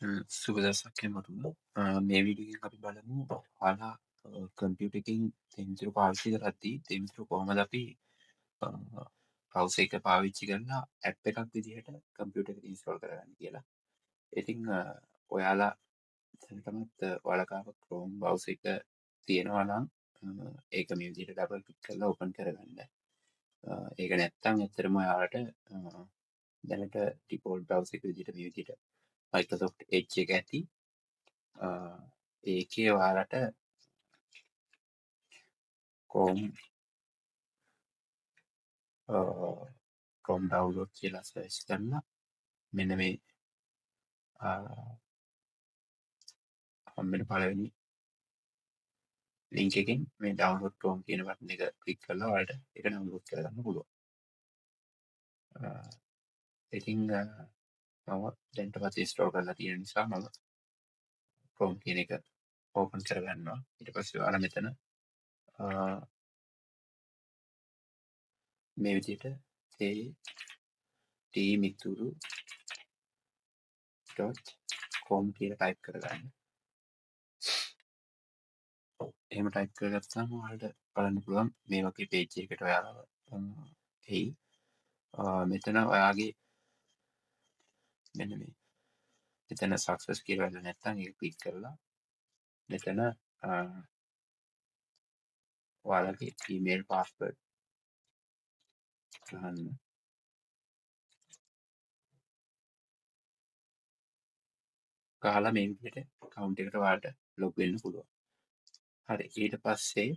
සුබ දවසක් හැමෝටම. මේ වීඩියෝ එකෙන් අපි බලමු ඔයාලා කම්පියුටර් එකකින් තෙන්තුරු පාවිච්චි කරද්දී තෙන්තුරු කොහොමද අපි අ browser එක පාවිච්චි කරලා ඇප් එකක් විදිහට කම්පියුටර් එකට ඉන්ස්ටෝල් කරගන්නේ කියලා. ඉතින් ඔයාලා දැනටමත් ඔයාලා ගාව Chrome browser එක තියෙනවා නම් ඒක මේ විදිහට ඩබල් ක්ලික් කරලා ඕපන් කරගන්න. ඒක නැත්තම් ඇත්තටම ඔයාලට දැනට ඩිෆෝල්ට් browser එක විදිහට මේ විදිහට Microsoft Edge එක ඇති. ඒකේ ඔයාලට Chrome download කියලා සර්ච් කරලා මෙන්න මේ හම්බෙන පළවෙනි ලින්ක් එකෙන් මේ download Chrome කියන බටන් එක ක්ලික් කරලා ඔයාලට ඒක download කරගන්න පුළුවන්. ඉතින් මම දැනටමත් install කරලා තියෙන නිසා මම Chrome කියන එක open කරගන්නවා. ඊට පස්සේ ඔයාලා මෙතන මේ විදිහට tmituru.com කියලා ටයිප් කරගන්න. එහෙම ටයිප් කරගත්තාම ඔයාලට බලන්න පුළුවන් මේ වගේ page එකකට ඔයාලව එයි. මෙතන ඔයාගේ මෙන්න මේ මෙතන success කියලා වැදලා නැත්නම් ඒක ක්ලික් කරලා මෙතන ඔයාලගේ email password ගන්න. ගහලා මේ විදිහට account එකට ඔයාලට log වෙන්න පුළුවන්. හරි. ඊට පස්සේ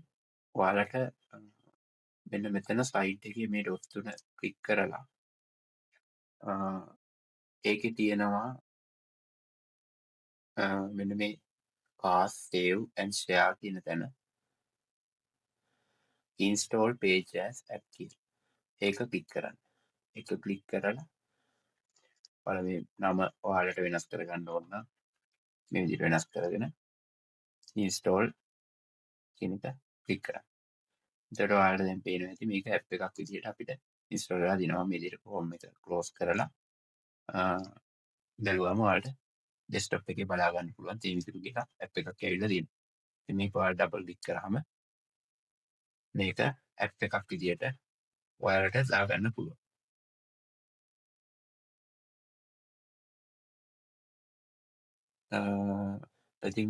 ඔයාලට මෙන්න මෙතන site එකේ මේ dot තුන ක්ලික් කරලා ඒකේ තියෙනවා මෙන්න මේ pass, save and share කියන තැන install page as app කියලා. ඒක ක්ලික් කරන්න. ඒක ක්ලික් කරලා පළවෙනි නම ඔයාලට වෙනස් කරගන්න ඕන නම් මේ විදිහට වෙනස් කරගෙන install කියන එක ක්ලික් කරන්න. එතකොට ඔයාලට දැන් පේනවා ඇති මේක app එකක් විදිහට අපිට install කරලා දිනවා. මේ විදිහට Chrome එක close කරලා බැලුවම ඔයාලට desktop එකේ බලා ගන්න පුළුවන් තීවිතුරු කියලා app එකක් ඇවිල්ලා තියෙනවා. ඉතින් මේක ඔයාලා double click කරාම මේක app එකක් විදිහට ඔයාලට දාගන්න පුළුවන්. ඉතින්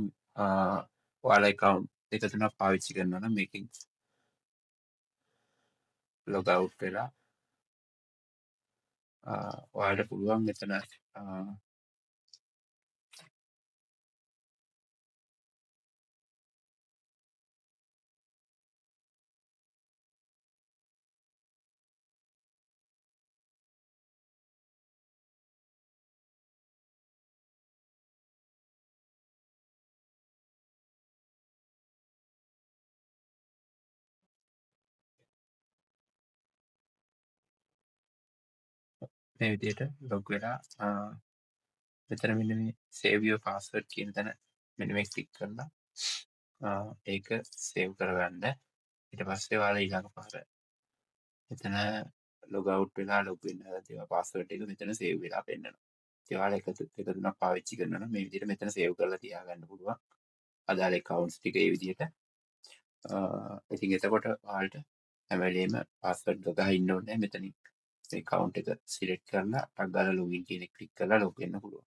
ඔයාලා account එක තුනක් පාවිච්චි කරනවා නම් මේකෙන් log out වෙලා ඔයාලට පුළුවන් මෙතන මේ විදිහට log වෙලා මෙතන මෙන්න මේ save your password කියන තැන මෙන්න මේ ක්ලික් කරලා ඒක save කරගන්න. ඊට පස්සේ ඔයාලා ඊළඟ පාර මෙතන log out වෙලා log වෙන්න තියෙන password එක මෙතන save වෙලා පෙන්නනවා. ඉතින් ඔයාලා එක තුනක් පාවිච්චි කරනවා නම් මේ විදිහට මෙතන save කරලා තියාගන්න පුළුවන්. අදාළ accounts ටික ඒ විදිහට. ඉතින් එතකොට ඔයාලට හැම වෙලේම password ගහ ඉන්න ඕනේ නැහැ. මෙතනින් මේ account එක select කරලා ටක් ගාලා login කියන එක ක්ලික් කරලා log වෙන්න පුළුවන්.